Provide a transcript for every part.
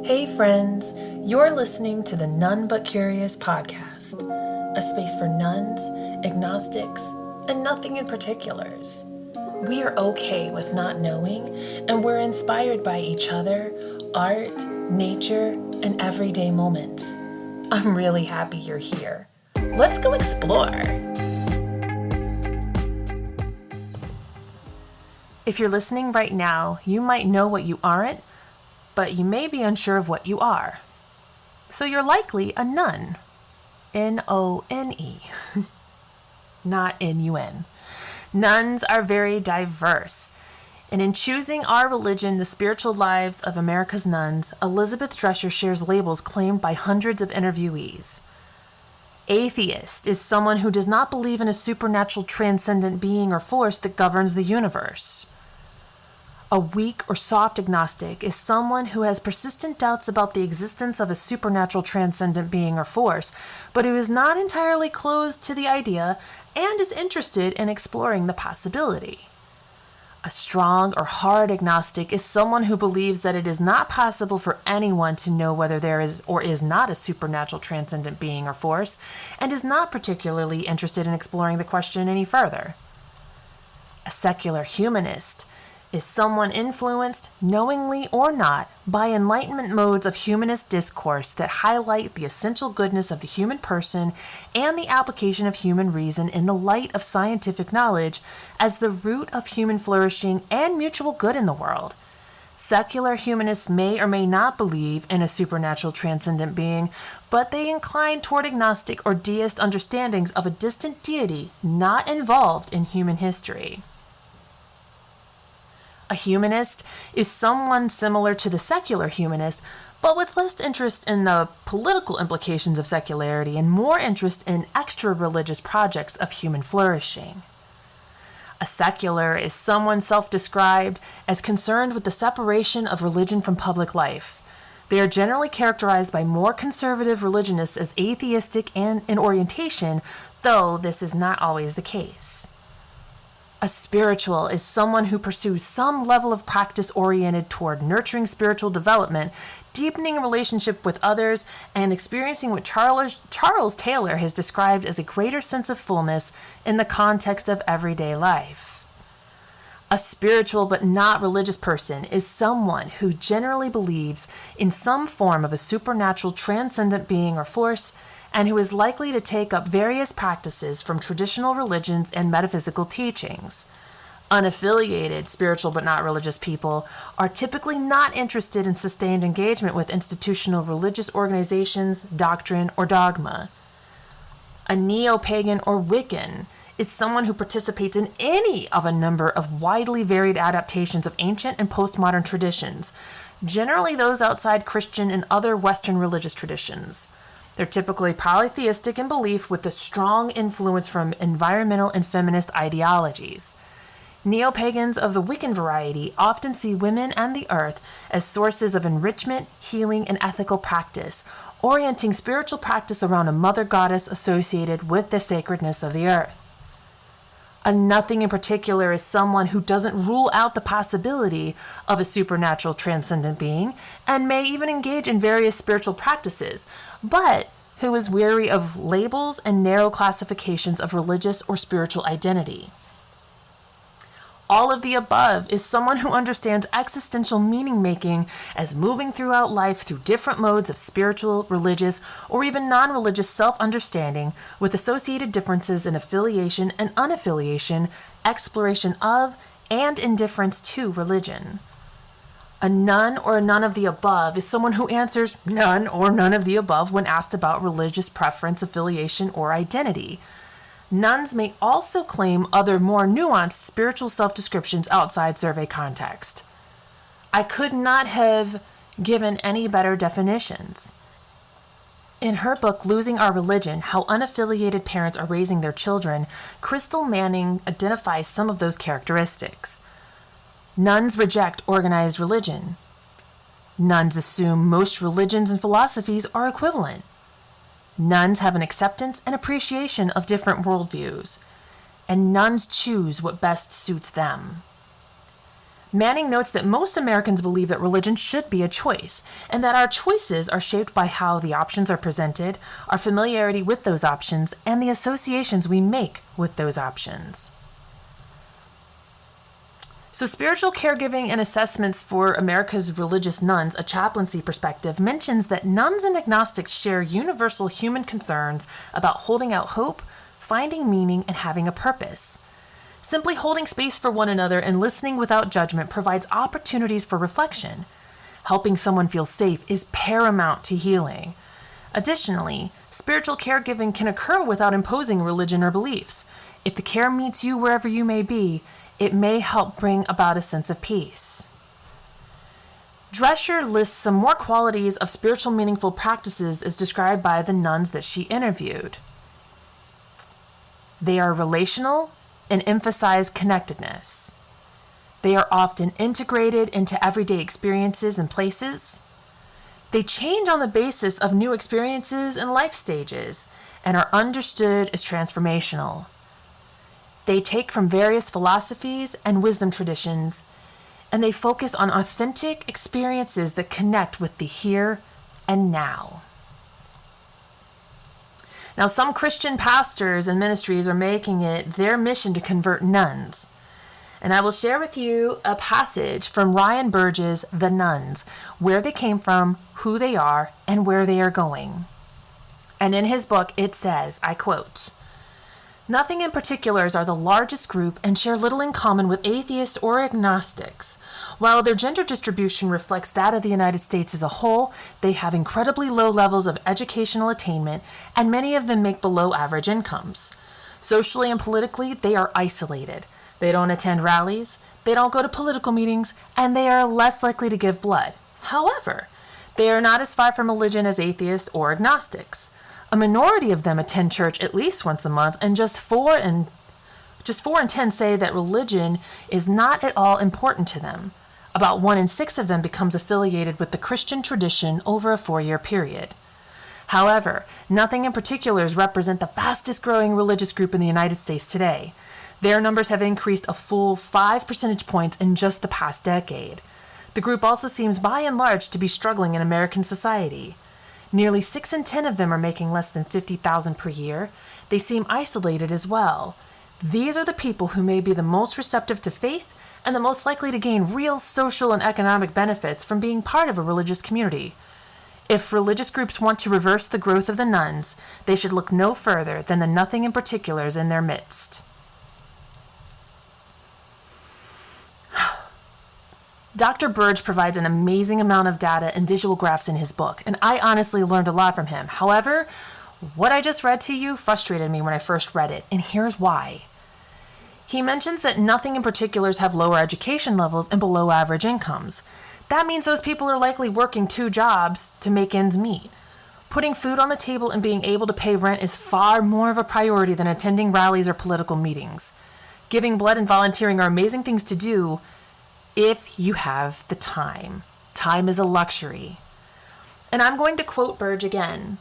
Hey friends, you're listening to the None But Curious podcast, a space for nuns, agnostics, and nothing in particulars. We are okay with not knowing, and we're inspired by each other, art, nature, and everyday moments. I'm really happy you're here. Let's go explore. If you're listening right now, you might know what you aren't, but you may be unsure of what you are. So you're likely a nun. N-O-N-E. Not N-U-N. Nuns are very diverse. And in choosing our religion, the spiritual lives of America's nuns, Elizabeth Drescher shares labels claimed by hundreds of interviewees. Atheist is someone who does not believe in a supernatural transcendent being or force that governs the universe. A weak or soft agnostic is someone who has persistent doubts about the existence of a supernatural transcendent being or force, but who is not entirely closed to the idea and is interested in exploring the possibility. A strong or hard agnostic is someone who believes that it is not possible for anyone to know whether there is or is not a supernatural transcendent being or force, and is not particularly interested in exploring the question any further. A secular humanist is someone influenced, knowingly or not, by Enlightenment modes of humanist discourse that highlight the essential goodness of the human person and the application of human reason in the light of scientific knowledge as the root of human flourishing and mutual good in the world. Secular humanists may or may not believe in a supernatural transcendent being, but they incline toward agnostic or deist understandings of a distant deity not involved in human history. A humanist is someone similar to the secular humanist, but with less interest in the political implications of secularity and more interest in extra-religious projects of human flourishing. A secular is someone self-described as concerned with the separation of religion from public life. They are generally characterized by more conservative religionists as atheistic and in orientation, though this is not always the case. A spiritual is someone who pursues some level of practice oriented toward nurturing spiritual development, deepening a relationship with others, and experiencing what Charles Taylor has described as a greater sense of fullness in the context of everyday life. A spiritual but not religious person is someone who generally believes in some form of a supernatural transcendent being or force, and who is likely to take up various practices from traditional religions and metaphysical teachings. Unaffiliated spiritual but not religious people are typically not interested in sustained engagement with institutional religious organizations, doctrine, or dogma. A neo-pagan or Wiccan is someone who participates in any of a number of widely varied adaptations of ancient and postmodern traditions, generally those outside Christian and other Western religious traditions. They're typically polytheistic in belief with a strong influence from environmental and feminist ideologies. Neo-pagans of the Wiccan variety often see women and the earth as sources of enrichment, healing, and ethical practice, orienting spiritual practice around a mother goddess associated with the sacredness of the earth. A nothing in particular is someone who doesn't rule out the possibility of a supernatural transcendent being and may even engage in various spiritual practices, but who is weary of labels and narrow classifications of religious or spiritual identity. All of the above is someone who understands existential meaning-making as moving throughout life through different modes of spiritual, religious, or even non-religious self-understanding with associated differences in affiliation and unaffiliation, exploration of, and indifference to religion. A none or a none of the above is someone who answers none or none of the above when asked about religious preference, affiliation, or identity. Nuns may also claim other more nuanced spiritual self-descriptions outside survey context. I could not have given any better definitions. In her book, Losing Our Religion, How Unaffiliated Parents Are Raising Their Children, Crystal Manning identifies some of those characteristics. Nuns reject organized religion. Nuns assume most religions and philosophies are equivalent. Nuns have an acceptance and appreciation of different worldviews, and nuns choose what best suits them. Manning notes that most Americans believe that religion should be a choice, and that our choices are shaped by how the options are presented, our familiarity with those options, and the associations we make with those options. So Spiritual Caregiving and Assessments for America's Religious Nuns, a chaplaincy perspective, mentions that nuns and agnostics share universal human concerns about holding out hope, finding meaning, and having a purpose. Simply holding space for one another and listening without judgment provides opportunities for reflection. Helping someone feel safe is paramount to healing. Additionally, spiritual caregiving can occur without imposing religion or beliefs. If the care meets you wherever you may be, it may help bring about a sense of peace. Drescher lists some more qualities of spiritual meaningful practices as described by the nuns that she interviewed. They are relational and emphasize connectedness. They are often integrated into everyday experiences and places. They change on the basis of new experiences and life stages and are understood as transformational. They take from various philosophies and wisdom traditions, and they focus on authentic experiences that connect with the here and now. Now, some Christian pastors and ministries are making it their mission to convert nuns. And I will share with you a passage from Ryan Burge's The Nuns, where they came from, who they are, and where they are going. And in his book, it says, I quote, "Nothing in particulars are the largest group and share little in common with atheists or agnostics. While their gender distribution reflects that of the United States as a whole, they have incredibly low levels of educational attainment, and many of them make below average incomes. Socially and politically, they are isolated. They don't attend rallies, they don't go to political meetings, and they are less likely to give blood. However, they are not as far from religion as atheists or agnostics. A minority of them attend church at least once a month, and just 4 in 10 say that religion is not at all important to them. About 1 in 6 of them becomes affiliated with the Christian tradition over a 4-year period. However, nothing in particulars represent the fastest growing religious group in the United States today. Their numbers have increased a full 5 percentage points in just the past decade. The group also seems by and large to be struggling in American society. Nearly 6 in 10 of them are making less than $50,000 per year. They seem isolated as well. These are the people who may be the most receptive to faith and the most likely to gain real social and economic benefits from being part of a religious community. If religious groups want to reverse the growth of the nuns, they should look no further than the nothing in particulars in their midst." Dr. Burge provides an amazing amount of data and visual graphs in his book, and I honestly learned a lot from him. However, what I just read to you frustrated me when I first read it, and here's why. He mentions that nothing in particulars have lower education levels and below average incomes. That means those people are likely working 2 jobs to make ends meet. Putting food on the table and being able to pay rent is far more of a priority than attending rallies or political meetings. Giving blood and volunteering are amazing things to do if you have the time. Time is a luxury. And I'm going to quote Burge again.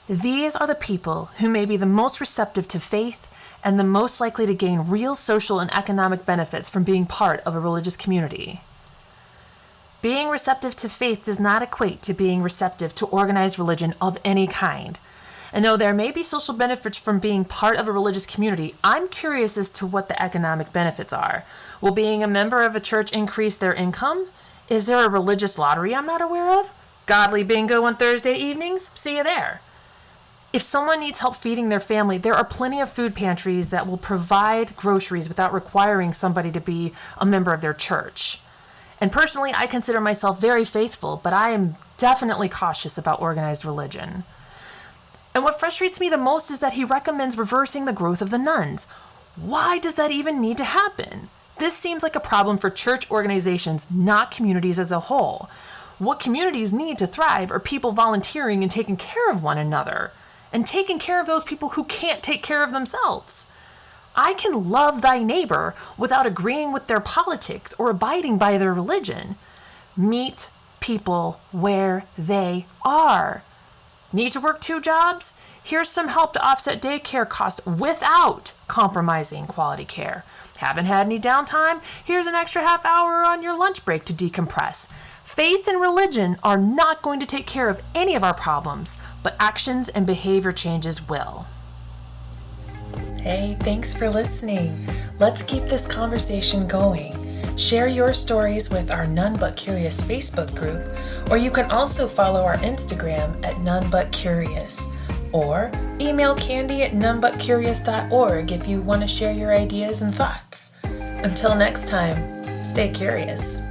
"These are the people who may be the most receptive to faith and the most likely to gain real social and economic benefits from being part of a religious community." Being receptive to faith does not equate to being receptive to organized religion of any kind. And though there may be social benefits from being part of a religious community, I'm curious as to what the economic benefits are. Will being a member of a church increase their income? Is there a religious lottery I'm not aware of? Godly bingo on Thursday evenings? See you there. If someone needs help feeding their family, there are plenty of food pantries that will provide groceries without requiring somebody to be a member of their church. And personally, I consider myself very faithful, but I am definitely cautious about organized religion. And what frustrates me the most is that he recommends reversing the growth of the nuns. Why does that even need to happen? This seems like a problem for church organizations, not communities as a whole. What communities need to thrive are people volunteering and taking care of one another, and taking care of those people who can't take care of themselves. I can love thy neighbor without agreeing with their politics or abiding by their religion. Meet people where they are. Need to work 2 jobs? Here's some help to offset daycare costs without compromising quality care. Haven't had any downtime? Here's an extra half hour on your lunch break to decompress. Faith and religion are not going to take care of any of our problems, but actions and behavior changes will. Hey, thanks for listening. Let's keep this conversation going. Share your stories with our None But Curious Facebook group, or you can also follow our Instagram at None But Curious, or email Candy at nonebutcurious.org if you want to share your ideas and thoughts. Until next time, stay curious.